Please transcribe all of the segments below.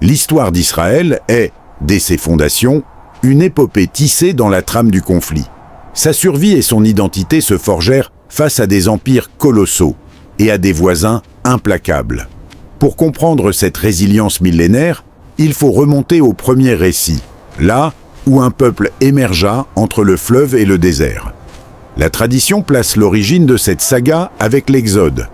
L'histoire d'Israël est, dès ses fondations, une épopée tissée dans la trame du conflit. Sa survie et son identité se forgèrent face à des empires colossaux et à des voisins implacables. Pour comprendre cette résilience millénaire, il faut remonter au premier récit, là où un peuple émergea entre le fleuve et le désert. La tradition place l'origine de cette saga avec l'Exode.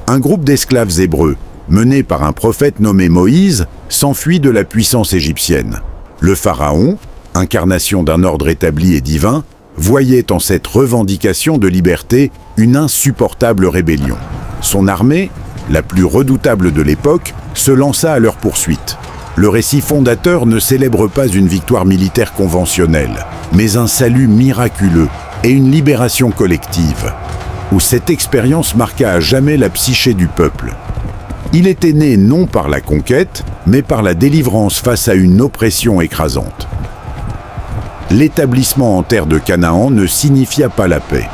Un groupe d'esclaves hébreux, mené par un prophète nommé Moïse, s'enfuit de la puissance égyptienne. Le pharaon, incarnation d'un ordre établi et divin, voyait en cette revendication de liberté une insupportable rébellion. Son armée, la plus redoutable de l'époque, se lança à leur poursuite. Le récit fondateur ne célèbre pas une victoire militaire conventionnelle, mais un salut miraculeux et une libération collective, où cette expérience marqua à jamais la psyché du peuple. Il était né non par la conquête, mais par la délivrance face à une oppression écrasante. L'établissement en terre de Canaan ne signifia pas la paix.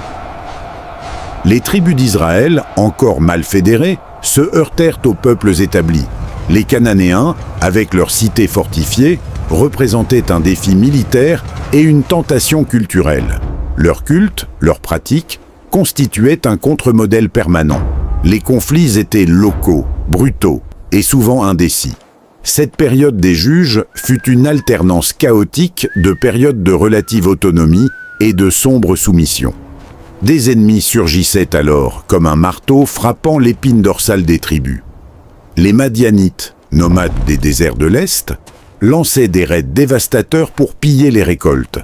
Les tribus d'Israël, encore mal fédérées, se heurtèrent aux peuples établis. Les Cananéens, avec leurs cités fortifiées, représentaient un défi militaire et une tentation culturelle. Leur culte, leurs pratiques, constituaient un contre-modèle permanent. Les conflits étaient locaux, brutaux et souvent indécis. Cette période des juges fut une alternance chaotique de périodes de relative autonomie et de sombre soumission. Des ennemis surgissaient alors comme un marteau frappant l'épine dorsale des tribus. Les Madianites, nomades des déserts de l'Est, lançaient des raids dévastateurs pour piller les récoltes.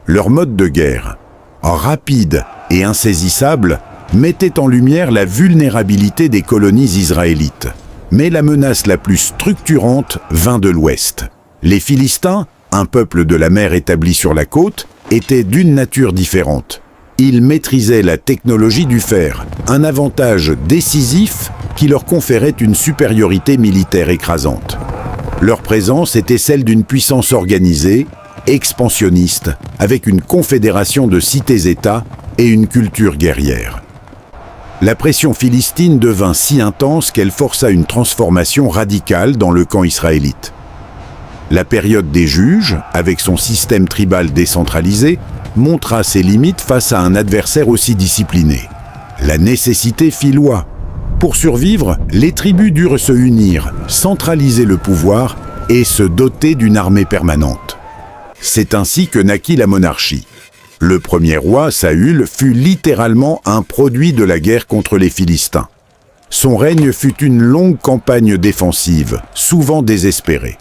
Leur mode de guerre, rapide et insaisissable, mettait en lumière la vulnérabilité des colonies israélites. Mais la menace la plus structurante vint de l'Ouest. Les Philistins, un peuple de la mer établi sur la côte, étaient d'une nature différente. Ils maîtrisaient la technologie du fer, un avantage décisif qui leur conférait une supériorité militaire écrasante. Leur présence était celle d'une puissance organisée, expansionniste, avec une confédération de cités-États et une culture guerrière. La pression philistine devint si intense qu'elle força une transformation radicale dans le camp israélite. La période des juges, avec son système tribal décentralisé, montra ses limites face à un adversaire aussi discipliné. La nécessité fit loi. Pour survivre, les tribus durent se unir, centraliser le pouvoir et se doter d'une armée permanente. C'est ainsi que naquit la monarchie. Le premier roi, Saül, fut littéralement un produit de la guerre contre les Philistins. Son règne fut une longue campagne défensive, souvent désespérée.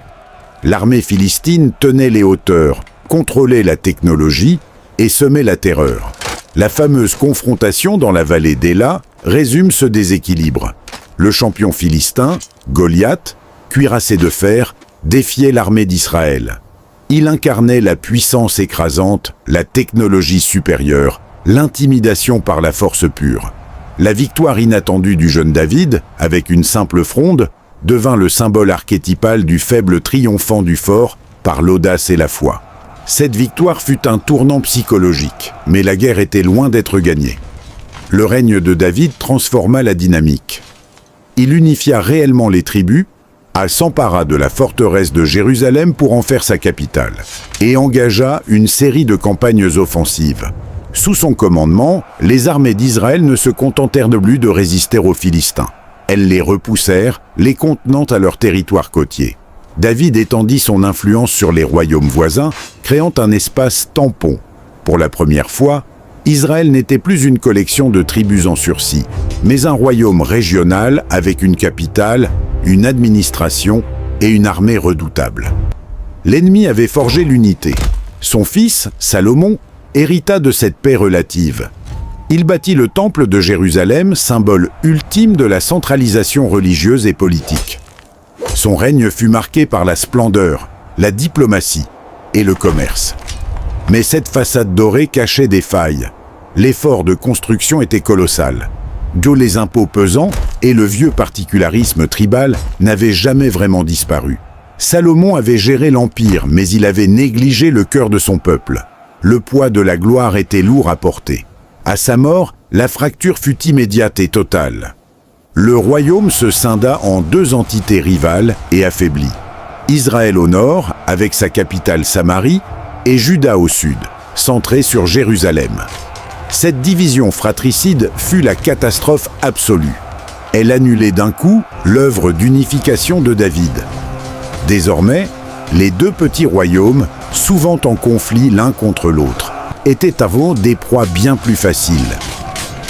L'armée philistine tenait les hauteurs, contrôlait la technologie et semait la terreur. La fameuse confrontation dans la vallée d'Éla résume ce déséquilibre. Le champion philistin, Goliath, cuirassé de fer, défiait l'armée d'Israël. Il incarnait la puissance écrasante, la technologie supérieure, l'intimidation par la force pure. La victoire inattendue du jeune David, avec une simple fronde, devint le symbole archétypal du faible triomphant du fort par l'audace et la foi. Cette victoire fut un tournant psychologique, mais la guerre était loin d'être gagnée. Le règne de David transforma la dynamique. Il unifia réellement les tribus, s'empara de la forteresse de Jérusalem pour en faire sa capitale, et engagea une série de campagnes offensives. Sous son commandement, les armées d'Israël ne se contentèrent plus de résister aux Philistins. Elles les repoussèrent, les contenant à leur territoire côtier. David étendit son influence sur les royaumes voisins, créant un espace tampon. Pour la première fois, Israël n'était plus une collection de tribus en sursis, mais un royaume régional avec une capitale, une administration et une armée redoutable. L'ennemi avait forgé l'unité. Son fils, Salomon, hérita de cette paix relative. Il bâtit le temple de Jérusalem, symbole ultime de la centralisation religieuse et politique. Son règne fut marqué par la splendeur, la diplomatie et le commerce. Mais cette façade dorée cachait des failles. L'effort de construction était colossal. D'où les impôts pesants et le vieux particularisme tribal n'avaient jamais vraiment disparu. Salomon avait géré l'empire, mais il avait négligé le cœur de son peuple. Le poids de la gloire était lourd à porter. À sa mort, la fracture fut immédiate et totale. Le royaume se scinda en deux entités rivales et affaiblies. Israël au nord, avec sa capitale Samarie, et Juda au sud, centré sur Jérusalem. Cette division fratricide fut la catastrophe absolue. Elle annulait d'un coup l'œuvre d'unification de David. Désormais, les deux petits royaumes, souvent en conflit l'un contre l'autre, étaient avant des proies bien plus faciles.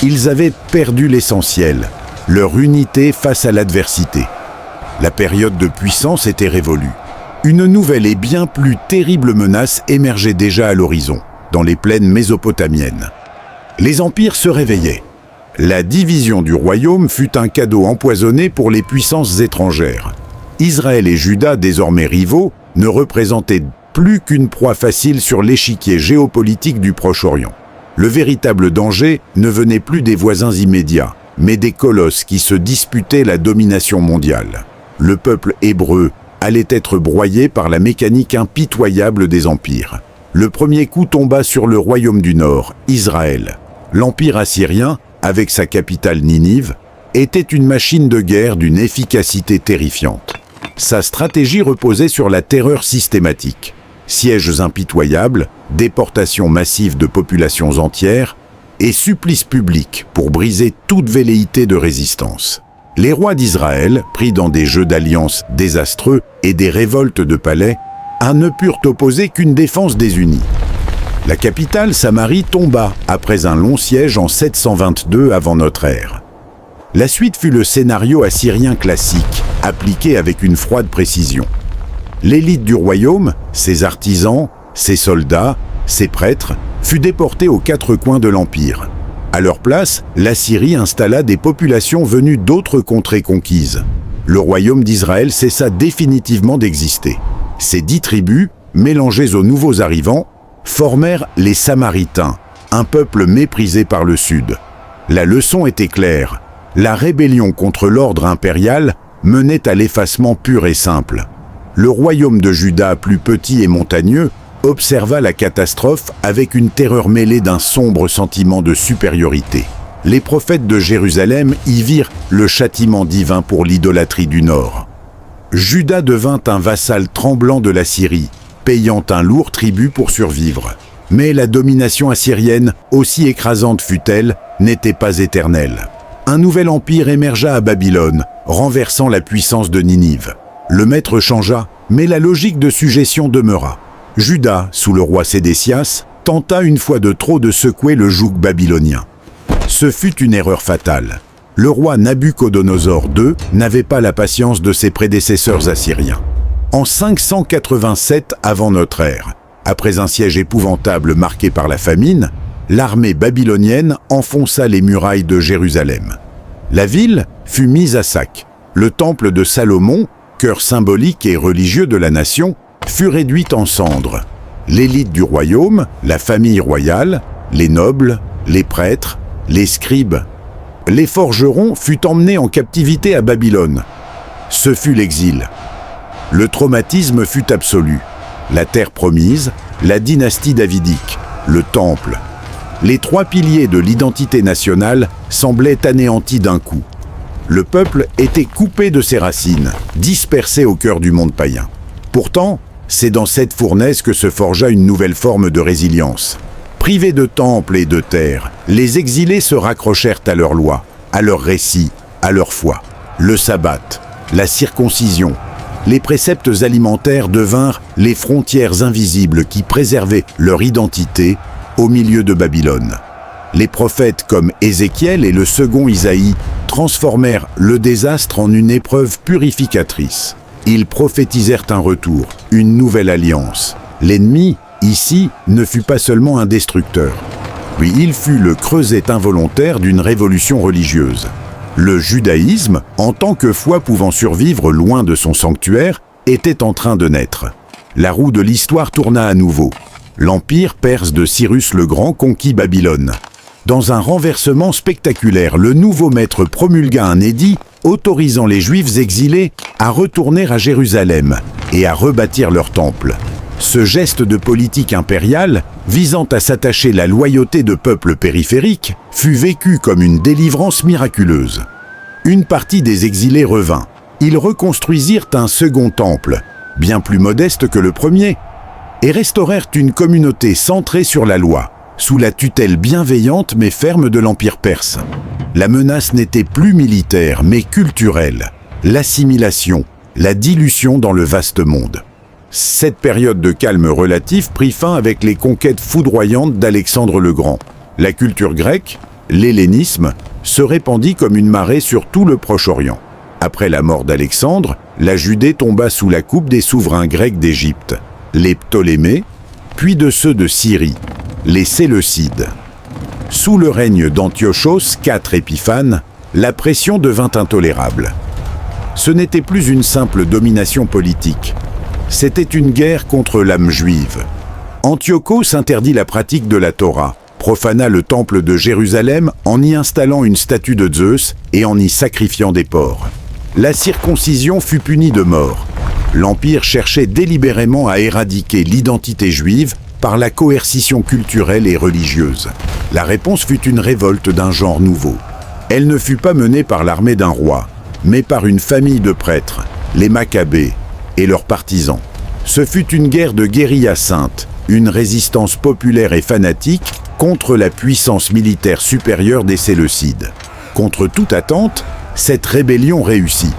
Ils avaient perdu l'essentiel, leur unité face à l'adversité. La période de puissance était révolue. Une nouvelle et bien plus terrible menace émergeait déjà à l'horizon, dans les plaines mésopotamiennes. Les empires se réveillaient. La division du royaume fut un cadeau empoisonné pour les puissances étrangères. Israël et Juda, désormais rivaux, ne représentaient plus qu'une proie facile sur l'échiquier géopolitique du Proche-Orient. Le véritable danger ne venait plus des voisins immédiats, mais des colosses qui se disputaient la domination mondiale. Le peuple hébreu allait être broyé par la mécanique impitoyable des empires. Le premier coup tomba sur le royaume du Nord, Israël. L'empire assyrien, avec sa capitale Ninive, était une machine de guerre d'une efficacité terrifiante. Sa stratégie reposait sur la terreur systématique. Sièges impitoyables, déportations massives de populations entières et supplices publics pour briser toute velléité de résistance. Les rois d'Israël, pris dans des jeux d'alliances désastreux et des révoltes de palais, ne purent opposer qu'une défense désunie. La capitale, Samarie, tomba après un long siège en 722 avant notre ère. La suite fut le scénario assyrien classique, appliqué avec une froide précision. L'élite du royaume, ses artisans, ses soldats, ses prêtres, fut déportée aux quatre coins de l'empire. À leur place, l'Assyrie installa des populations venues d'autres contrées conquises. Le royaume d'Israël cessa définitivement d'exister. Ces 10 tribus, mélangées aux nouveaux arrivants, formèrent les Samaritains, un peuple méprisé par le Sud. La leçon était claire. La rébellion contre l'ordre impérial menait à l'effacement pur et simple. Le royaume de Juda, plus petit et montagneux, observa la catastrophe avec une terreur mêlée d'un sombre sentiment de supériorité. Les prophètes de Jérusalem y virent le châtiment divin pour l'idolâtrie du Nord. Juda devint un vassal tremblant de la Syrie, payant un lourd tribut pour survivre. Mais la domination assyrienne, aussi écrasante fut-elle, n'était pas éternelle. Un nouvel empire émergea à Babylone, renversant la puissance de Ninive. Le maître changea, mais la logique de suggestion demeura. Juda, sous le roi Sédécias, tenta une fois de trop de secouer le joug babylonien. Ce fut une erreur fatale. Le roi Nabuchodonosor II n'avait pas la patience de ses prédécesseurs assyriens. En 587 avant notre ère, après un siège épouvantable marqué par la famine, l'armée babylonienne enfonça les murailles de Jérusalem. La ville fut mise à sac. Le temple de Salomon, cœur symbolique et religieux de la nation, fut réduite en cendres. L'élite du royaume, la famille royale, les nobles, les prêtres, les scribes, les forgerons furent emmenés en captivité à Babylone. Ce fut l'exil. Le traumatisme fut absolu. La terre promise, la dynastie davidique, le temple. Les 3 piliers de l'identité nationale semblaient anéantis d'un coup. Le peuple était coupé de ses racines, dispersé au cœur du monde païen. Pourtant, c'est dans cette fournaise que se forgea une nouvelle forme de résilience. Privés de temple et de terre, les exilés se raccrochèrent à leurs lois, à leurs récits, à leur foi. Le sabbat, la circoncision, les préceptes alimentaires devinrent les frontières invisibles qui préservaient leur identité au milieu de Babylone. Les prophètes comme Ézéchiel et le second Isaïe transformèrent le désastre en une épreuve purificatrice. Ils prophétisèrent un retour, une nouvelle alliance. L'ennemi, ici, ne fut pas seulement un destructeur. Oui, il fut le creuset involontaire d'une révolution religieuse. Le judaïsme, en tant que foi pouvant survivre loin de son sanctuaire, était en train de naître. La roue de l'histoire tourna à nouveau. L'empire perse de Cyrus le Grand conquit Babylone. Dans un renversement spectaculaire, le nouveau maître promulgua un édit autorisant les Juifs exilés à retourner à Jérusalem et à rebâtir leur temple. Ce geste de politique impériale, visant à s'attacher la loyauté de peuples périphériques, fut vécu comme une délivrance miraculeuse. Une partie des exilés revint. Ils reconstruisirent un second temple, bien plus modeste que le premier, et restaurèrent une communauté centrée sur la loi, sous la tutelle bienveillante mais ferme de l'Empire perse. La menace n'était plus militaire mais culturelle, l'assimilation, la dilution dans le vaste monde. Cette période de calme relatif prit fin avec les conquêtes foudroyantes d'Alexandre le Grand. La culture grecque, l'hellénisme, se répandit comme une marée sur tout le Proche-Orient. Après la mort d'Alexandre, la Judée tomba sous la coupe des souverains grecs d'Égypte, les Ptolémées, puis de ceux de Syrie, les Séleucides. Sous le règne d'Antiochos IV Épiphane, la pression devint intolérable. Ce n'était plus une simple domination politique, c'était une guerre contre l'âme juive. Antiochos interdit la pratique de la Torah, profana le temple de Jérusalem en y installant une statue de Zeus et en y sacrifiant des porcs. La circoncision fut punie de mort. L'Empire cherchait délibérément à éradiquer l'identité juive par la coercition culturelle et religieuse. La réponse fut une révolte d'un genre nouveau. Elle ne fut pas menée par l'armée d'un roi, mais par une famille de prêtres, les Maccabées, et leurs partisans. Ce fut une guerre de guérilla sainte, une résistance populaire et fanatique contre la puissance militaire supérieure des Séleucides. Contre toute attente, cette rébellion réussit.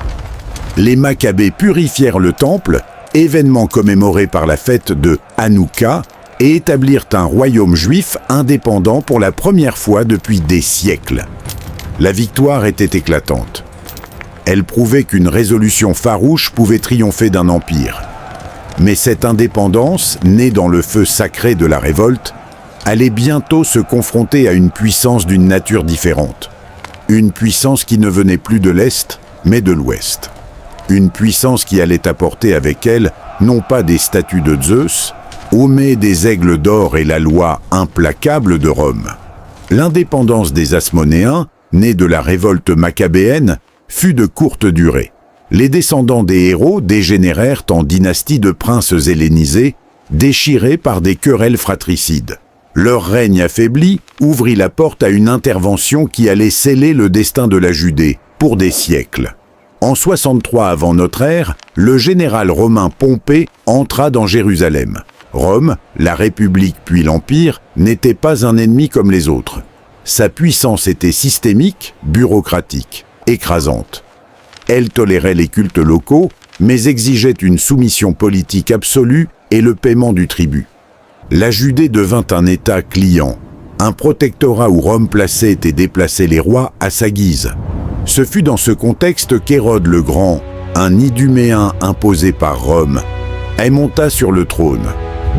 Les Maccabées purifièrent le temple, événement commémoré par la fête de Hanouka, et établirent un royaume juif indépendant pour la première fois depuis des siècles. La victoire était éclatante. Elle prouvait qu'une résolution farouche pouvait triompher d'un empire. Mais cette indépendance, née dans le feu sacré de la révolte, allait bientôt se confronter à une puissance d'une nature différente. Une puissance qui ne venait plus de l'Est, mais de l'Ouest. Une puissance qui allait apporter avec elle, non pas des statues de Zeus, mais des aigles d'or et la loi implacable de Rome. L'indépendance des Asmonéens, née de la révolte maccabéenne, fut de courte durée. Les descendants des héros dégénérèrent en dynastie de princes hellénisés, déchirés par des querelles fratricides. Leur règne affaibli ouvrit la porte à une intervention qui allait sceller le destin de la Judée pour des siècles. En 63 avant notre ère, le général romain Pompée entra dans Jérusalem. Rome, la République puis l'Empire, n'était pas un ennemi comme les autres. Sa puissance était systémique, bureaucratique, écrasante. Elle tolérait les cultes locaux, mais exigeait une soumission politique absolue et le paiement du tribut. La Judée devint un État client, un protectorat où Rome plaçait et déplaçait les rois à sa guise. Ce fut dans ce contexte qu'Hérode le Grand, un Iduméen imposé par Rome, monta sur le trône.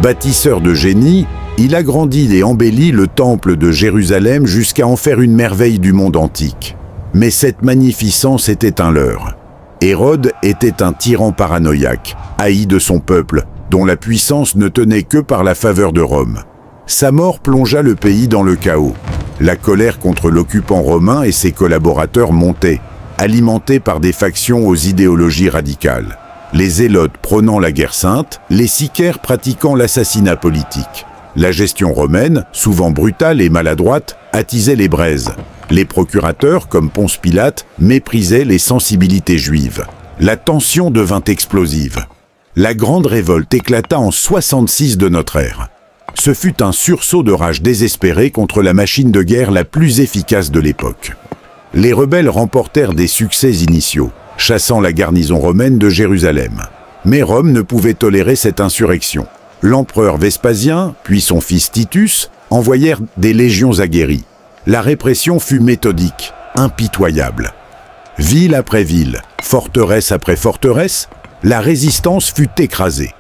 Bâtisseur de génie, il agrandit et embellit le temple de Jérusalem jusqu'à en faire une merveille du monde antique. Mais cette magnificence était un leurre. Hérode était un tyran paranoïaque, haï de son peuple, dont la puissance ne tenait que par la faveur de Rome. Sa mort plongea le pays dans le chaos. La colère contre l'occupant romain et ses collaborateurs montait, alimentée par des factions aux idéologies radicales. Les zélotes prônant la guerre sainte, les sicaires pratiquant l'assassinat politique. La gestion romaine, souvent brutale et maladroite, attisait les braises. Les procurateurs, comme Ponce Pilate, méprisaient les sensibilités juives. La tension devint explosive. La grande révolte éclata en 66 de notre ère. Ce fut un sursaut de rage désespéré contre la machine de guerre la plus efficace de l'époque. Les rebelles remportèrent des succès initiaux, chassant la garnison romaine de Jérusalem. Mais Rome ne pouvait tolérer cette insurrection. L'empereur Vespasien, puis son fils Titus, envoyèrent des légions aguerries. La répression fut méthodique, impitoyable. Ville après ville, forteresse après forteresse, la résistance fut écrasée.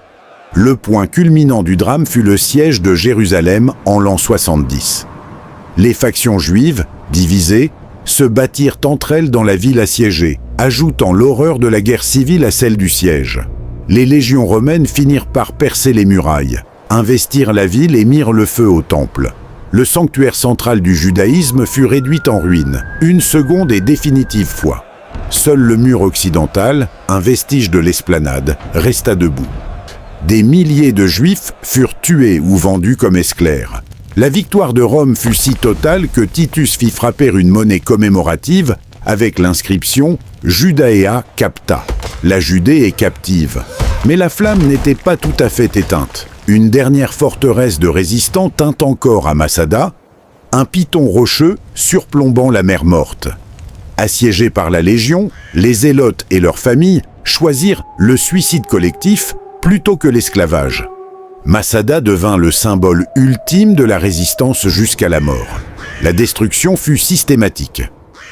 Le point culminant du drame fut le siège de Jérusalem en l'an 70. Les factions juives, divisées, se battirent entre elles dans la ville assiégée, ajoutant l'horreur de la guerre civile à celle du siège. Les légions romaines finirent par percer les murailles, investirent la ville et mirent le feu au temple. Le sanctuaire central du judaïsme fut réduit en ruine, une seconde et définitive fois. Seul le mur occidental, un vestige de l'esplanade, resta debout. Des milliers de Juifs furent tués ou vendus comme esclaves. La victoire de Rome fut si totale que Titus fit frapper une monnaie commémorative avec l'inscription « Judaea capta ». La Judée est captive. Mais la flamme n'était pas tout à fait éteinte. Une dernière forteresse de résistants tint encore à Masada, un piton rocheux surplombant la mer Morte. Assiégés par la Légion, les zélotes et leurs familles choisirent le suicide collectif plutôt que l'esclavage. Masada devint le symbole ultime de la résistance jusqu'à la mort. La destruction fut systématique.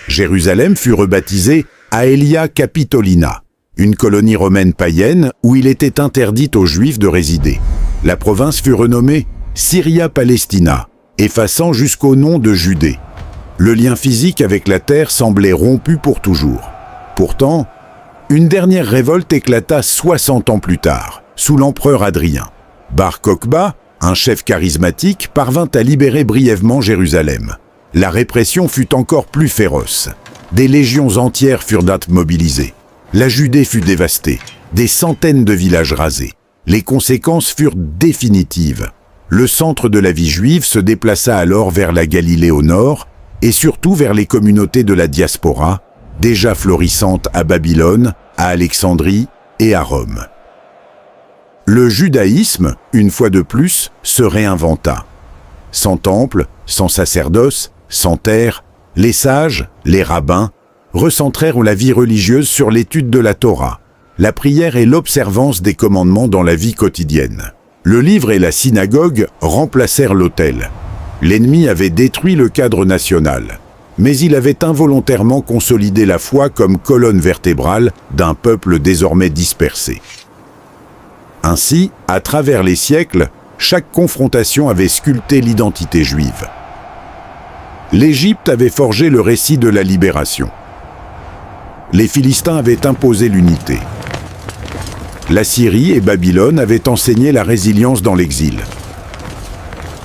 Jérusalem fut rebaptisée Aelia Capitolina, une colonie romaine païenne où il était interdit aux Juifs de résider. La province fut renommée Syria Palestina, effaçant jusqu'au nom de Judée. Le lien physique avec la terre semblait rompu pour toujours. Pourtant, une dernière révolte éclata 60 ans plus tard, sous l'empereur Hadrien. Bar Kokhba, un chef charismatique, parvint à libérer brièvement Jérusalem. La répression fut encore plus féroce. Des légions entières furent mobilisées. La Judée fut dévastée, des centaines de villages rasés. Les conséquences furent définitives. Le centre de la vie juive se déplaça alors vers la Galilée au nord et surtout vers les communautés de la diaspora, déjà florissantes à Babylone, à Alexandrie et à Rome. Le judaïsme, une fois de plus, se réinventa. Sans temple, sans sacerdoce, sans terre, les sages, les rabbins, recentrèrent la vie religieuse sur l'étude de la Torah, la prière et l'observance des commandements dans la vie quotidienne. Le livre et la synagogue remplacèrent l'autel. L'ennemi avait détruit le cadre national, mais il avait involontairement consolidé la foi comme colonne vertébrale d'un peuple désormais dispersé. Ainsi, à travers les siècles, chaque confrontation avait sculpté l'identité juive. L'Égypte avait forgé le récit de la libération. Les Philistins avaient imposé l'unité. La Syrie et Babylone avaient enseigné la résilience dans l'exil.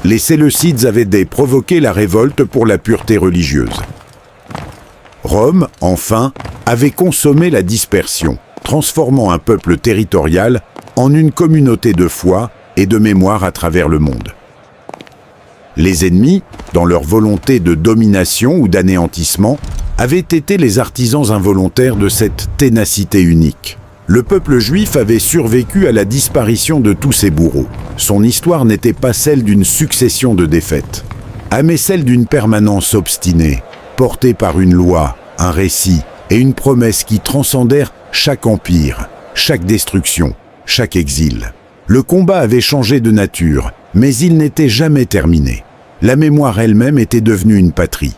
Les Séleucides avaient provoqué la révolte pour la pureté religieuse. Rome, enfin, avait consommé la dispersion, transformant un peuple territorial en une communauté de foi et de mémoire à travers le monde. Les ennemis, dans leur volonté de domination ou d'anéantissement, avaient été les artisans involontaires de cette ténacité unique. Le peuple juif avait survécu à la disparition de tous ses bourreaux. Son histoire n'était pas celle d'une succession de défaites, mais celle d'une permanence obstinée, portée par une loi, un récit et une promesse qui transcendèrent chaque empire, chaque destruction, chaque exil. Le combat avait changé de nature, mais il n'était jamais terminé. La mémoire elle-même était devenue une patrie.